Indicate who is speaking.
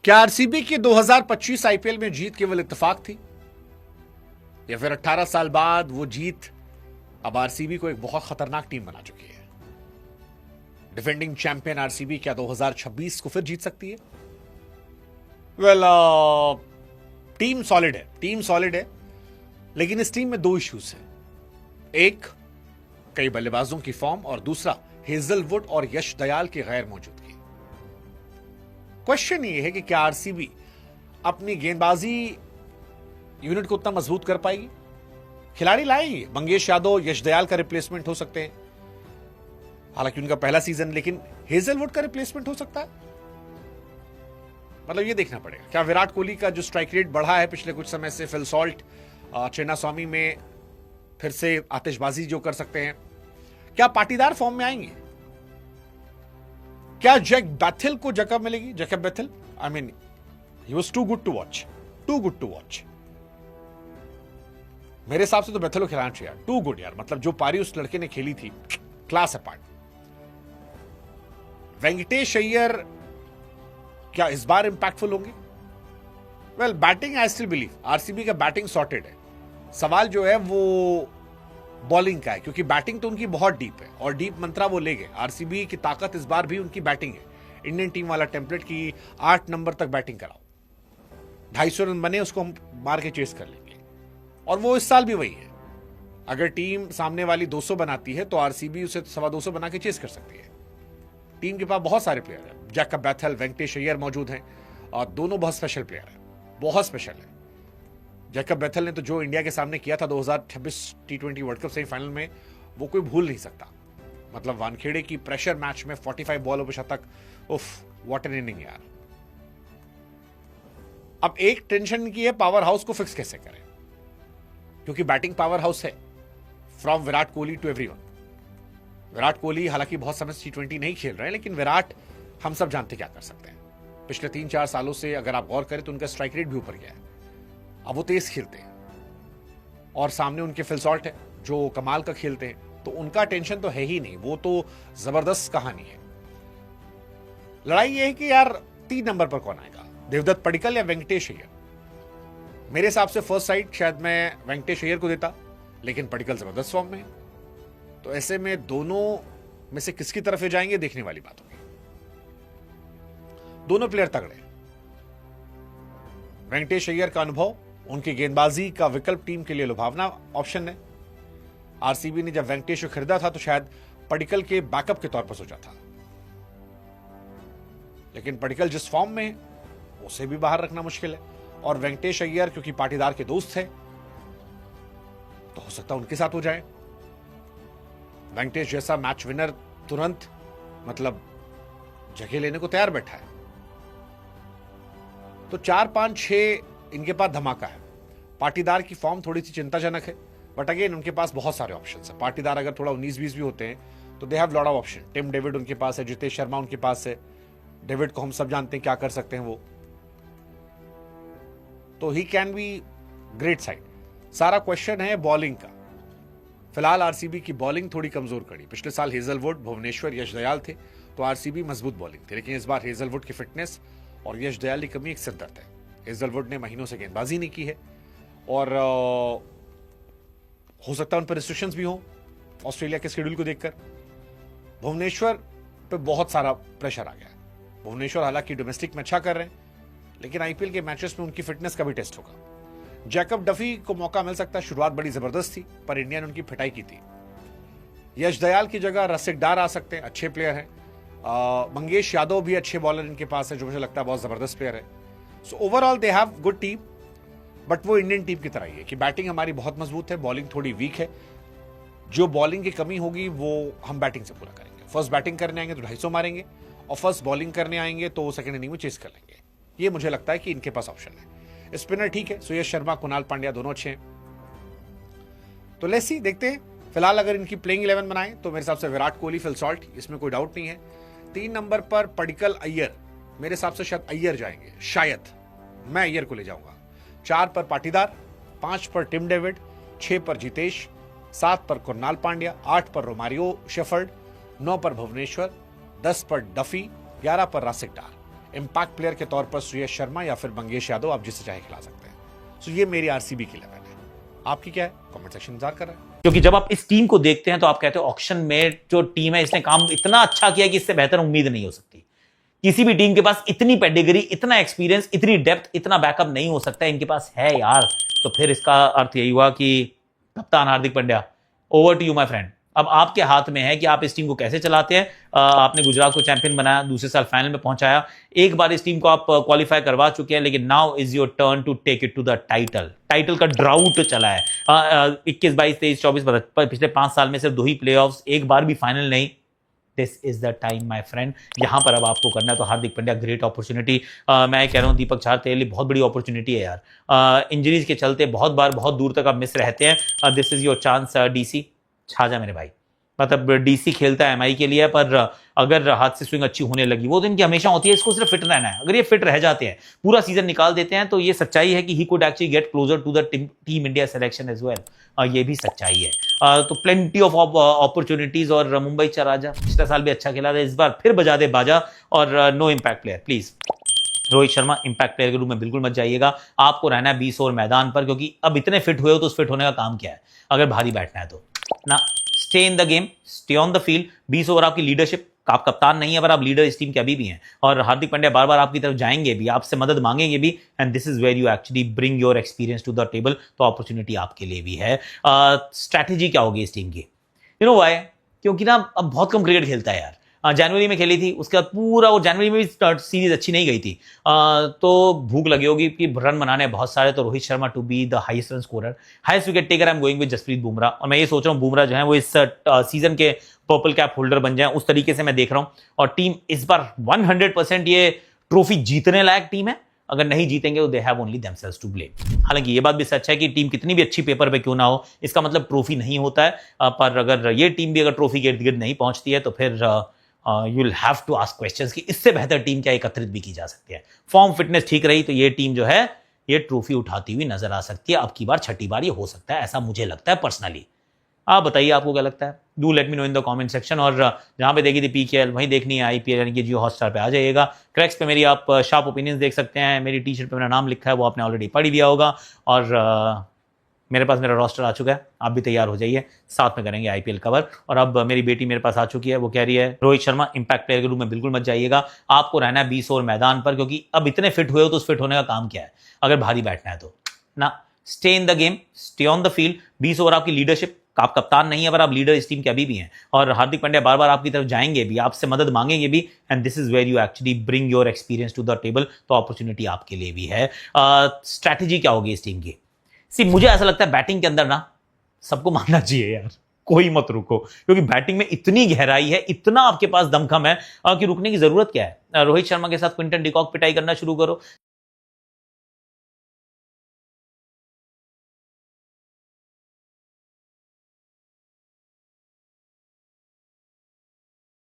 Speaker 1: क्या आरसीबी की 2025 आईपीएल में जीत केवल इत्तेफाक थी, या फिर 18 साल बाद वो जीत अब आरसीबी को एक बहुत खतरनाक टीम बना चुकी है? डिफेंडिंग चैंपियन आरसीबी क्या 2026 को फिर जीत सकती है? वेल, टीम सॉलिड है, लेकिन इस टीम में दो इश्यूज हैं। एक, कई बल्लेबाजों की फॉर्म, और दूसरा हेजलवुड और यश दयाल की गैर मौजूदगी। क्वेश्चन ये है कि क्या आरसीबी अपनी गेंदबाजी यूनिट को उतना मजबूत कर पाएगी? खिलाड़ी लाएगी, मंगेश यादव यश दयाल का रिप्लेसमेंट हो सकते हैं, हालांकि उनका पहला सीजन, लेकिन हेजलवुड का रिप्लेसमेंट हो सकता है। मतलब ये देखना पड़ेगा। क्या विराट कोहली का जो स्ट्राइक रेट बढ़ा है पिछले कुछ समय से, फिल सॉल्ट चिन्नास्वामी में फिर से आतिशबाजी जो कर सकते हैं, क्या पाटीदार फॉर्म में आएंगे? क्या जैक बैथल को जगह मिलेगी? Jacob Bethell, I mean, he was too good to watch. मेरे हिसाब से तो बैथल को खिलाना चाहिए यार, टू गुड यार। मतलब जो पारी उस लड़के ने खेली थी, क्लास अपार्ट। वेंकटेश अय्यर क्या इस बार इंपैक्टफुल होंगे? Well, batting I still believe RCB का बैटिंग सॉर्टेड है। सवाल जो है वो बॉलिंग का है, क्योंकि बैटिंग तो उनकी बहुत डीप है, और डीप मंत्रा वो ले गए। आरसीबी की ताकत इस बार भी उनकी बैटिंग है। इंडियन टीम वाला टेम्पलेट की 8 नंबर तक बैटिंग कराओ, 250 रन बने, उसको हम मार के चेस कर लेंगे। और वो इस साल भी वही है। अगर टीम सामने वाली 200 बनाती है तो आरसीबी उसे 225 बना के चेस कर सकती है। टीम के पास बहुत सारे प्लेयर हैं, जैकब बैथल, वेंकटेश अय्यर मौजूद हैं, और दोनों बहुत स्पेशल प्लेयर हैं, बहुत स्पेशल है। जैकब बैथल ने तो जो इंडिया के सामने किया था 2026 टी20 वर्ल्ड कप सेमीफाइनल में, वो कोई भूल नहीं सकता। मतलब वानखेड़े की प्रेशर मैच में 45 बॉलों पर शतक, उफ, व्हाट एन इनिंग यार। अब एक टेंशन की है, पावर हाउस को फिक्स कैसे करें, क्योंकि बैटिंग पावर हाउस है, from Virat Kohli to everyone. Virat Kohli हालांकि बहुत समय से टी20 नहीं खेल रहे हैं, लेकिन विराट हम सब जानते क्या कर सकते हैं। पिछले 3-4 सालों से अगर आप गौर करें तो उनका स्ट्राइक रेट भी ऊपर गया है। अब वो तेज खेलते हैं, और सामने उनके फिल सॉल्ट है जो कमाल का खेलते हैं, तो उनका टेंशन तो है ही नहीं। वो तो जबरदस्त कहानी है। लड़ाई ये है कि यार 3 नंबर पर कौन आएगा, देवदत्त पडिक्कल या वेंकटेश अय्यर? मेरे हिसाब से फर्स्ट साइड शायद मैं वेंकटेश अय्यर को देता, लेकिन पडिक्कल जबरदस्त फॉर्म में है। तो ऐसे में दोनों में से किसकी तरफ ये जाएंगे, देखने वाली बात होगी। दोनों प्लेयर तगड़े। वेंकटेश अय्यर का अनुभव, उनकी गेंदबाजी का विकल्प टीम के लिए लुभावना ऑप्शन है। आरसीबी ने जब वेंकटेश को खरीदा था तो शायद पडिक्कल के बैकअप के तौर पर सोचा था, लेकिन पडिक्कल जिस फॉर्म में है उसे भी बाहर रखना मुश्किल है। और वेंकटेश अय्यर क्योंकि पाटीदार के दोस्त है, तो हो सकता है उनके साथ हो जाए। वेंकटेश जैसा मैच विनर तुरंत मतलब जगह लेने को तैयार बैठा है। तो 4-5-6 इनके पास धमाका है। पाटीदार की फॉर्म थोड़ी सी चिंताजनक है, बट अगेन उनके पास बहुत सारे ऑप्शंस हैं। पाटीदार अगर थोड़ा 19-20 भी होते हैं तो they have lot of option. Tim David उनके पास है, जितेश शर्मा उनके पास है। डेविड को हम सब जानते हैं क्या कर सकते हैं वो, तो he can be great side. सारा क्वेश्चन है बॉलिंग का। फिलहाल आरसीबी की बॉलिंग थोड़ी कमजोर कड़ी। पिछले साल हेजलवुड, भुवनेश्वर, यश दयाल थे, तो आरसीबी मजबूत बॉलिंग थी, लेकिन इस बार हेजलवुड की फिटनेस और यश दयाल की कमी एक सिरदर्द है। हेजलवुड ने महीनों से गेंदबाजी नहीं की है, और हो सकता है उन पर रिस्ट्रिक्शंस भी हो ऑस्ट्रेलिया के शेड्यूल को देखकर। भुवनेश्वर पे बहुत सारा प्रेशर आ गया है। भुवनेश्वर हालांकि डोमेस्टिक में अच्छा कर रहे हैं, लेकिन आईपीएल के मैचेस में उनकी फिटनेस का भी टेस्ट होगा। जैकब डफी को मौका मिल सकता है, शुरुआत बड़ी जबरदस्त थी, पर इंडिया ने उनकी पिटाई की थी। यश दयाल की जगह रसिक डार आ सकते हैं, अच्छे प्लेयर हैं। मंगेश यादव भी अच्छे बॉलर इनके पास है, जो मुझे लगता है बहुत जबरदस्त प्लेयर है। So overall they have good team, but वो इंडियन टीम की तरह ही है कि बैटिंग हमारी बहुत मजबूत है, बॉलिंग थोड़ी वीक है। जो बॉलिंग की कमी होगी वो हम बैटिंग से पूरा करेंगे। फर्स्ट बैटिंग करने आएंगे तो 250 मारेंगे, और फर्स्ट बॉलिंग करने आएंगे तो सेकंड इनिंग में चेस कर लेंगे। ये मुझे लगता है कि इनके पास ऑप्शन है। स्पिनर ठीक है, सुयश शर्मा, कुणाल पांड्या दोनों अच्छे हैं। तो लेट्स सी, देखते हैं। फिलहाल अगर इनकी प्लेइंग 11 बनाएं तो मेरे हिसाब से विराट कोहली, फिल सॉल्ट, इसमें कोई डाउट नहीं है। 3 नंबर पर पडिक्कल, अय्यर, मेरे हिसाब से शायद अय्यर जाएंगे, शायद मैं अय्यर को ले जाऊंगा। 4 पर पाटीदार, 5 पर टिम डेविड, 6 पर जितेश, 7 पर कुणाल पांड्या, 8 पर रोमारियो शेफर्ड, 9 पर भुवनेश्वर, 10 पर डफी, 11 पर रासिक डार। इम्पैक्ट प्लेयर के तौर पर श्रेयस शर्मा या फिर मंगेश यादव, आप जिससे चाहे खिला सकते हैं। सो ये मेरी आरसीबी की 11 है। आपकी क्या है? कमेंट सेक्शन इंतजार कर रहा है।
Speaker 2: क्योंकि जब आप इस टीम को देखते हैं तो आप कहते हो ऑक्शन में जो टीम है इसने काम इतना अच्छा किया कि इससे बेहतर उम्मीद नहीं हो सकती। किसी भी टीम के पास इतनी पेडिग्री, इतना एक्सपीरियंस, इतनी डेप्थ, इतना बैकअप नहीं हो सकता, इनके पास है यार। तो फिर इसका अर्थ यही हुआ कि कप्तान Hardik Pandya, over to you my friend. अब आपके हाथ में है कि आप इस टीम को कैसे चलाते हैं। आपने गुजरात को चैंपियन बनाया, दूसरे साल फाइनल में पहुंचाया, एक बार इस टीम को आप क्वालिफाई करवा चुके हैं, लेकिन now is your turn to take it to the title का ड्राउट चला है। 21, 22, 23, 24, पिछले 5 साल में सिर्फ 2 ही प्लेऑफ्स, एक बार भी फाइनल नहीं। This is the time my friend, यहां पर अब आपको करना है। तो हार्दिक पांड्या, ग्रेट अपॉर्चुनिटी। मैं कह रहा हूं दीपक चाहर, तेरे लिए बहुत बड़ी अपॉर्चुनिटी है यार। इंजरीज के चलते बहुत बार बहुत दूर तक आप मिस रहते हैं। This is your chance DC, छा जा मेरे भाई। मतलब डीसी खेलता है एमआई के लिए, पर अगर हाथ से स्विंग अच्छी होने लगी, वो तो इनकी हमेशा होती है, इसको सिर्फ फिट रहना है। अगर ये फिट रह जाते हैं, पूरा सीजन निकाल देते हैं, तो ये सच्चाई है कि he could actually get closer to the team India selection as well. ये भी सच्चाई है। तो प्लेंटी ऑफ अपॉर्चुनिटीज। और मुंबई चा राजा पिछले साल भी अच्छा खेला था, इस बार फिर बजा दे बाजा। और no impact player please, Rohit Sharma impact player के रूप में बिल्कुल मत जाइएगा। आपको रहना है 20 ओवर मैदान पर, क्योंकि अब इतने फिट हुए हो तो उस फिट होने का काम क्या है अगर भारी बैठना है तो ना। Stay in the game, stay on the field. 20 over आपकी लीडरशिप, आप कप्तान नहीं है पर आप लीडर इस टीम के अभी भी हैं। और हार्दिक पांड्या बार बार आपकी तरफ जाएंगे भी, आपसे मदद मांगेंगे भी। And this is where you actually bring your experience to the table. तो अपॉर्चुनिटी आपके लिए भी है। स्ट्रैटेजी क्या होगी इस टीम की? You know why? क्योंकि ना अब बहुत कम क्रिकेट खेलता है यार। जनवरी में खेली थी, उसके बाद पूरा वो जनवरी में भी सीरीज अच्छी नहीं गई थी। तो भूख लगी होगी कि रन बनाने बहुत सारे। तो Rohit Sharma to be the highest run scorer, highest wicket taker, I am going with Jasprit Bumrah. और मैं ये सोच रहा हूँ बुमराह जो है वो इस सीजन के पर्पल कैप होल्डर बन जाए, उस तरीके से मैं देख रहा हूँ। और टीम इस बार 100% ये ट्रॉफी जीतने लायक टीम है। अगर नहीं जीतेंगे तो they have only themselves to blame. हालांकि ये बात भी सच है कि टीम कितनी भी अच्छी पेपर पे क्यों ना हो, इसका मतलब ट्रॉफी नहीं होता है। पर अगर ये टीम भी अगर ट्रॉफी के इर्द गिर्द नहीं पहुंचती है तो फिर you will have to ask questions कि इससे बेहतर टीम क्या एकत्रित भी की जा सकती है। फॉर्म फिटनेस ठीक रही तो ये टीम जो है ये ट्रॉफी उठाती हुई नजर आ सकती है। अब की बार छठी बार ये हो सकता है, ऐसा मुझे लगता है पर्सनली। आप बताइए आपको क्या लगता है? Do let me know in the comment section. और जहां पे देखी थी पीकेएल वहीं देखनी है आईपीएल, यानी कि जियो हॉटस्टार पे आ जाइएगा। क्रैक्स पे मेरी आप शार्प ओपिनियंस देख सकते हैं। मेरी टी शर्ट पे मेरा नाम लिखा है, वो आपने ऑलरेडी पढ़ लिया होगा। और मेरे पास मेरा रोस्टर आ चुका है, आप भी तैयार हो जाइए, साथ में करेंगे आईपीएल कवर। और अब मेरी बेटी मेरे पास आ चुकी है, वो कह रही है रोहित शर्मा इम्पैक्ट प्लेयर के रूप में बिल्कुल मत जाइएगा। आपको रहना है 20 ओवर मैदान पर, क्योंकि अब इतने फिट हुए हो तो उस फिट होने का काम क्या है अगर भारी बैठना है तो ना। Stay in the game, stay on the field. 20 over आपकी लीडरशिप, आप कप्तान नहीं है पर आप लीडर इस टीम के अभी भी हैं। और हार्दिक पांड्या बार बार आपकी तरफ जाएंगे भी, आपसे मदद मांगेंगे भी। And this is where you actually bring your experience to the table. तो अपॉर्चुनिटी आपके लिए भी है। स्ट्रैटेजी क्या होगी इस टीम की? सी मुझे ऐसा लगता है बैटिंग के अंदर ना सबको मानना चाहिए यार, कोई मत रुको, क्योंकि बैटिंग में इतनी गहराई है, इतना आपके पास दमखम है कि रुकने की जरूरत क्या है। रोहित शर्मा के साथ क्विंटन डिकॉक पिटाई करना शुरू करो,